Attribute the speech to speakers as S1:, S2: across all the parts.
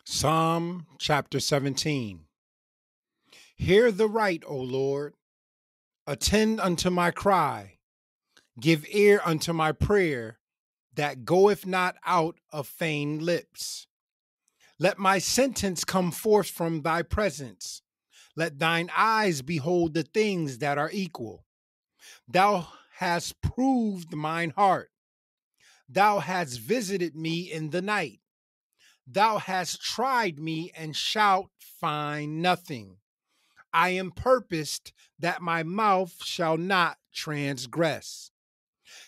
S1: Psalm chapter 17. Hear the right, O Lord. Attend unto my cry. Give ear unto my prayer that goeth not out of feigned lips. Let my sentence come forth from thy presence. Let thine eyes behold the things that are equal. Thou hast proved mine heart. Thou hast visited me in the night. Thou hast tried me and shalt find nothing. I am purposed that my mouth shall not transgress.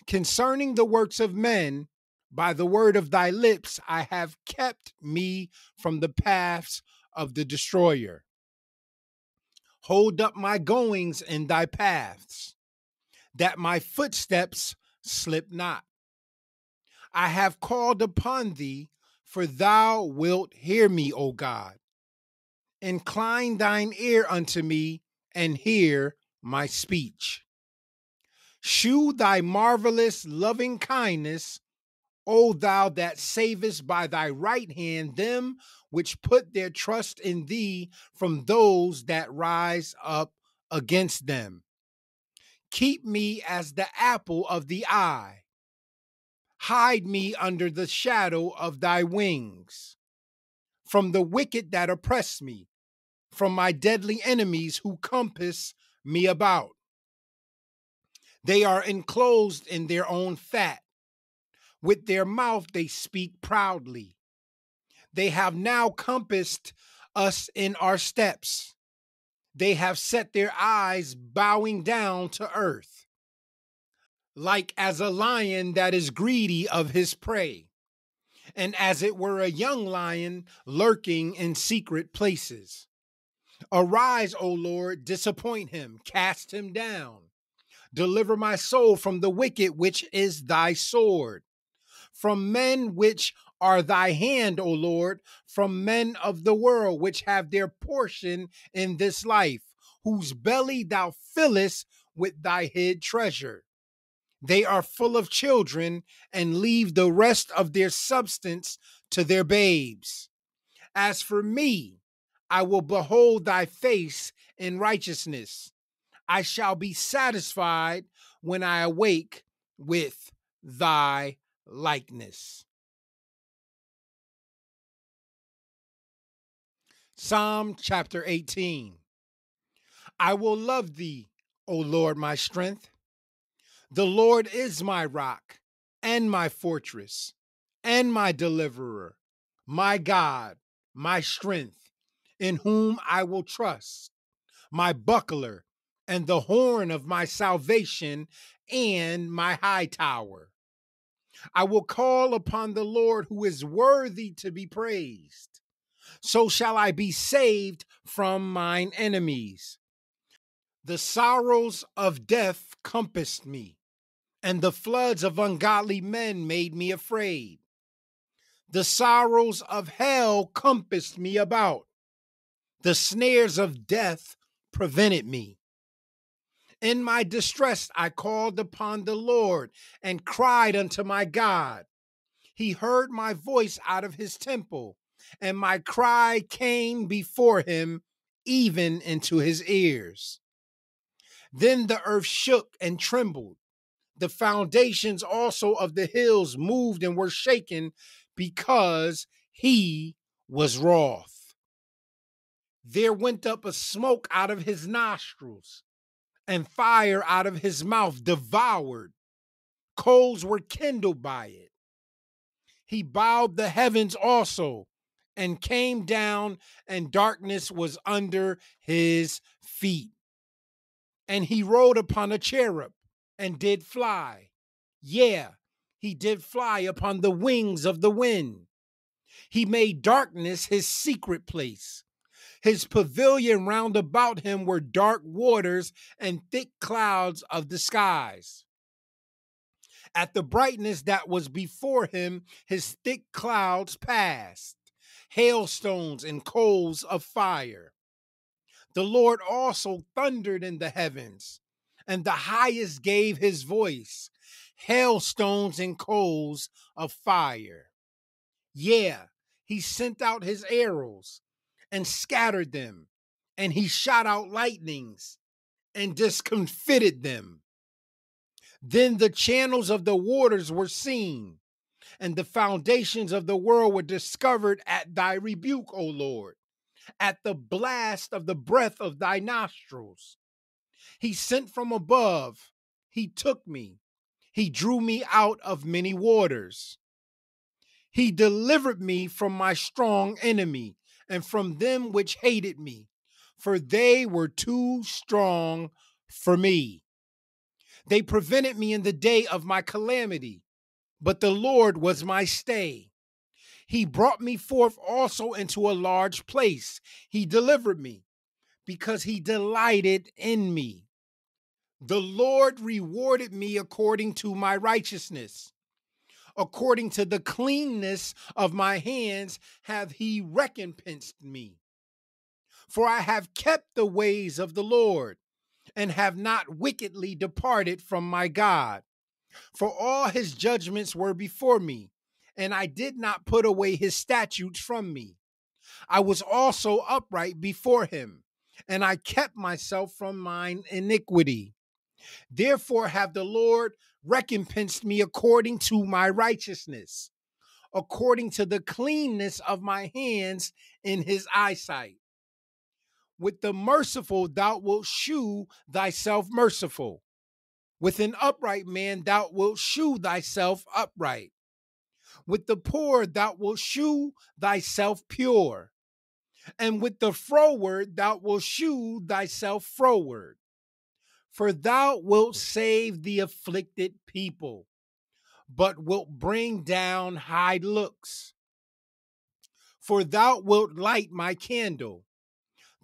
S1: Concerning the works of men, by the word of thy lips, I have kept me from the paths of the destroyer. Hold up my goings in thy paths, that my footsteps slip not. I have called upon thee, for thou wilt hear me, O God. Incline thine ear unto me and hear my speech. Shew thy marvelous loving kindness, O thou that savest by thy right hand them which put their trust in thee from those that rise up against them. Keep me as the apple of the eye. Hide me under the shadow of thy wings, from the wicked that oppress me, from my deadly enemies who compass me about. They are enclosed in their own fat. With their mouth they speak proudly. They have now compassed us in our steps. They have set their eyes bowing down to earth, like as a lion that is greedy of his prey, and as it were a young lion lurking in secret places. Arise, O Lord, disappoint him, cast him down. Deliver my soul from the wicked, which is thy sword, from men which are thy hand, O Lord, from men of the world, which have their portion in this life, whose belly thou fillest with thy hid treasure. They are full of children and leave the rest of their substance to their babes. As for me, I will behold thy face in righteousness. I shall be satisfied when I awake with thy likeness. Psalm chapter 18. I will love thee, O Lord, my strength. The Lord is my rock and my fortress and my deliverer, my God, my strength, in whom I will trust, my buckler and the horn of my salvation and my high tower. I will call upon the Lord who is worthy to be praised. So shall I be saved from mine enemies. The sorrows of death compassed me, and the floods of ungodly men made me afraid. The sorrows of hell compassed me about. The snares of death prevented me. In my distress, I called upon the Lord and cried unto my God. He heard my voice out of his temple, and my cry came before him, even into his ears. Then the earth shook and trembled. The foundations also of the hills moved and were shaken because he was wroth. There went up a smoke out of his nostrils, and fire out of his mouth devoured. Coals were kindled by it. He bowed the heavens also and came down, and darkness was under his feet. And he rode upon a cherub and did fly. Yeah, he did fly upon the wings of the wind. He made darkness his secret place. His pavilion round about him were dark waters and thick clouds of the skies. At the brightness that was before him, his thick clouds passed, hailstones and coals of fire. The Lord also thundered in the heavens, and the highest gave his voice, hailstones and coals of fire. Yeah, He sent out his arrows and scattered them, and he shot out lightnings and discomfited them. Then the channels of the waters were seen, and the foundations of the world were discovered at thy rebuke, O Lord, at the blast of the breath of thy nostrils. He sent from above, he took me, he drew me out of many waters. He delivered me from my strong enemy and from them which hated me, for they were too strong for me. They prevented me in the day of my calamity, but the Lord was my stay. He brought me forth also into a large place. He delivered me because he delighted in me. The Lord rewarded me according to my righteousness. According to the cleanness of my hands hath he recompensed me. For I have kept the ways of the Lord, and have not wickedly departed from my God. For all his judgments were before me, and I did not put away his statutes from me. I was also upright before him, and I kept myself from mine iniquity. Therefore have the Lord recompensed me according to my righteousness, according to the cleanness of my hands in his eyesight. With the merciful thou wilt shew thyself merciful. With an upright man thou wilt shew thyself upright. With the poor thou wilt shew thyself pure. And with the froward thou wilt shew thyself froward. For thou wilt save the afflicted people, but wilt bring down high looks. For thou wilt light my candle.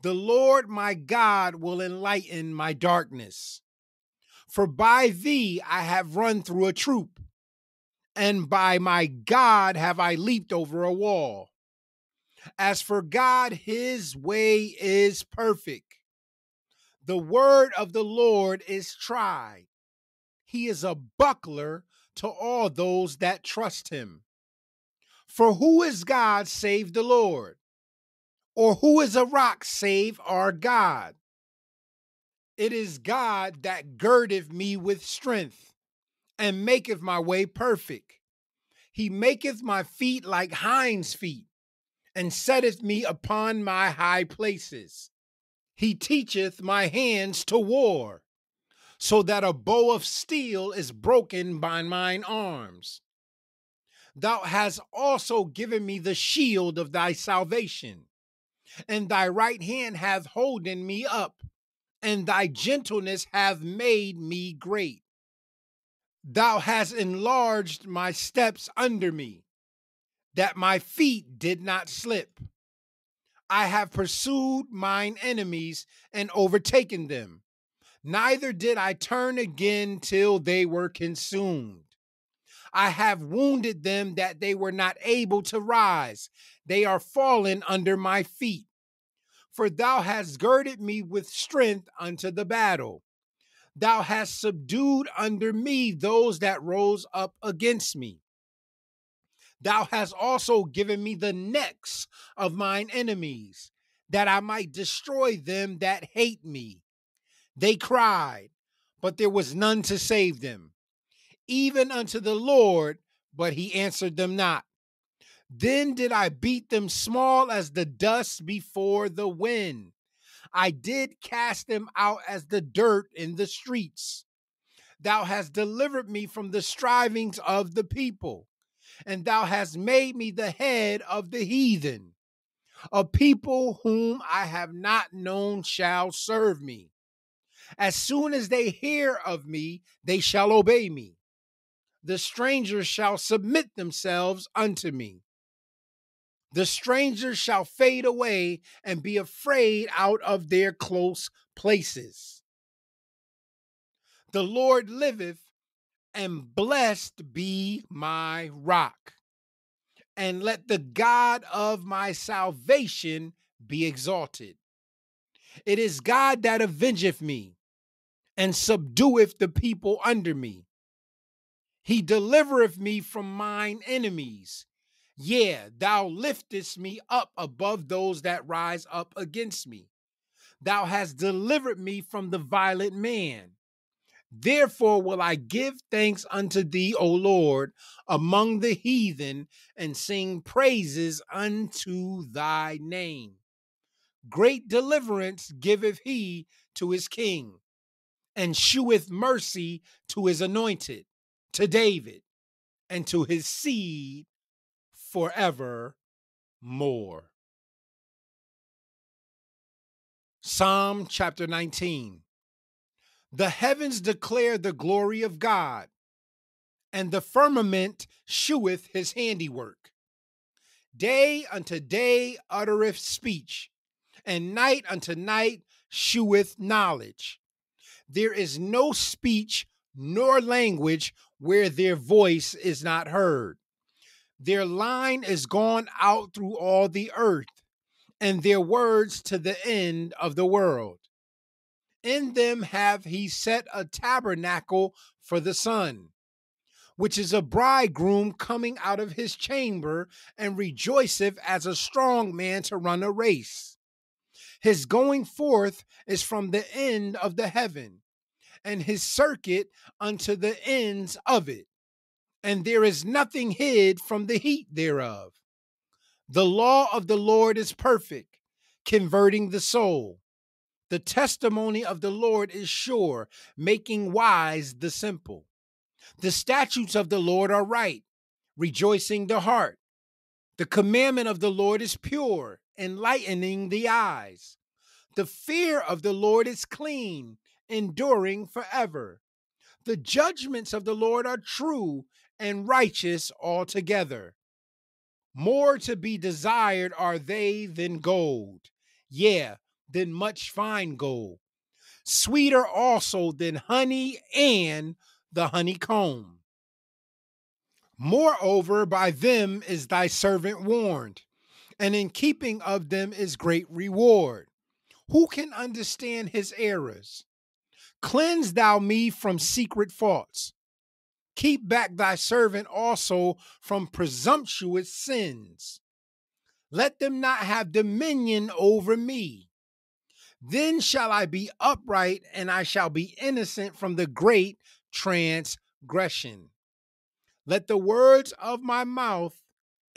S1: The Lord my God will enlighten my darkness. For by thee I have run through a troop, and by my God have I leaped over a wall. As for God, his way is perfect. The word of the Lord is tried. He is a buckler to all those that trust him. For who is God save the Lord? Or who is a rock save our God? It is God that girdeth me with strength, and maketh my way perfect. He maketh my feet like hinds' feet, and setteth me upon my high places. He teacheth my hands to war, so that a bow of steel is broken by mine arms. Thou hast also given me the shield of thy salvation, and thy right hand hath holden me up, and thy gentleness hath made me great. Thou hast enlarged my steps under me, that my feet did not slip. I have pursued mine enemies and overtaken them. Neither did I turn again till they were consumed. I have wounded them that they were not able to rise. They are fallen under my feet. For thou hast girded me with strength unto the battle. Thou hast subdued under me those that rose up against me. Thou hast also given me the necks of mine enemies, that I might destroy them that hate me. They cried, but there was none to save them, even unto the Lord, but he answered them not. Then did I beat them small as the dust before the wind. I did cast them out as the dirt in the streets. Thou hast delivered me from the strivings of the people, and thou hast made me the head of the heathen. A people whom I have not known shall serve me. As soon as they hear of me, they shall obey me. The strangers shall submit themselves unto me. The strangers shall fade away and be afraid out of their close places. The Lord liveth, and blessed be my rock. And let the God of my salvation be exalted. It is God that avengeth me, and subdueth the people under me. He delivereth me from mine enemies, Yeah, thou liftest me up above those that rise up against me. Thou hast delivered me from the violent man. Therefore will I give thanks unto thee, O Lord, among the heathen, and sing praises unto thy name. Great deliverance giveth he to his king, and sheweth mercy to his anointed, to David, and to his seed forevermore. Psalm chapter 19. The heavens declare the glory of God, and the firmament sheweth his handiwork. Day unto day uttereth speech, and night unto night sheweth knowledge. There is no speech nor language where their voice is not heard. Their line is gone out through all the earth, and their words to the end of the world. In them hath he set a tabernacle for the sun, which is a bridegroom coming out of his chamber, and rejoiceth as a strong man to run a race. His going forth is from the end of the heaven, and his circuit unto the ends of it. And there is nothing hid from the heat thereof. The law of the Lord is perfect, converting the soul. The testimony of the Lord is sure, making wise the simple. The statutes of the Lord are right, rejoicing the heart. The commandment of the Lord is pure, enlightening the eyes. The fear of the Lord is clean, enduring forever. The judgments of the Lord are true and righteous altogether. More to be desired are they than gold, yea, than much fine gold. Sweeter also than honey and the honeycomb. Moreover, by them is thy servant warned, and in keeping of them is great reward. Who can understand his errors? Cleanse thou me from secret faults. Keep back thy servant also from presumptuous sins. Let them not have dominion over me. Then shall I be upright, and I shall be innocent from the great transgression. Let the words of my mouth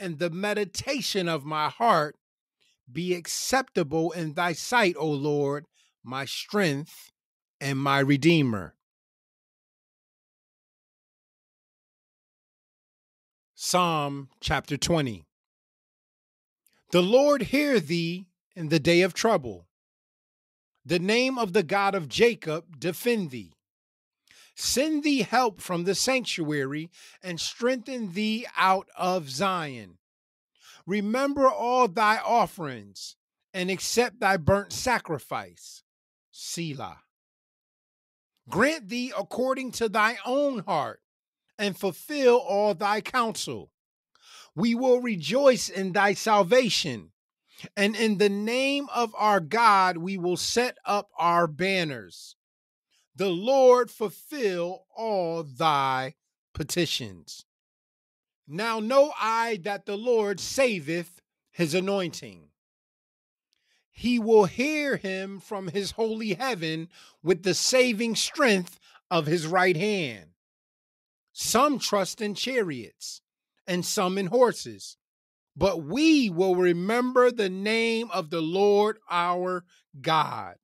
S1: and the meditation of my heart be acceptable in thy sight, O Lord, my strength and my redeemer. Psalm chapter 20. The Lord hear thee in the day of trouble. The name of the God of Jacob defend thee. Send thee help from the sanctuary, and strengthen thee out of Zion. Remember all thy offerings, and accept thy burnt sacrifice. Selah. Grant thee according to thy own heart, and fulfill all thy counsel. We will rejoice in thy salvation, and in the name of our God we will set up our banners. The Lord fulfill all thy petitions. Now know I that the Lord saveth his anointing. He will hear him from his holy heaven with the saving strength of his right hand. Some trust in chariots, and some in horses, but we will remember the name of the Lord our God.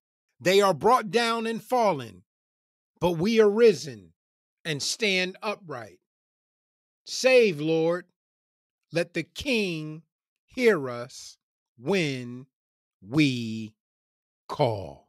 S1: They are brought down and fallen, but we are risen and stand upright. Save, Lord. Let the King hear us when we call.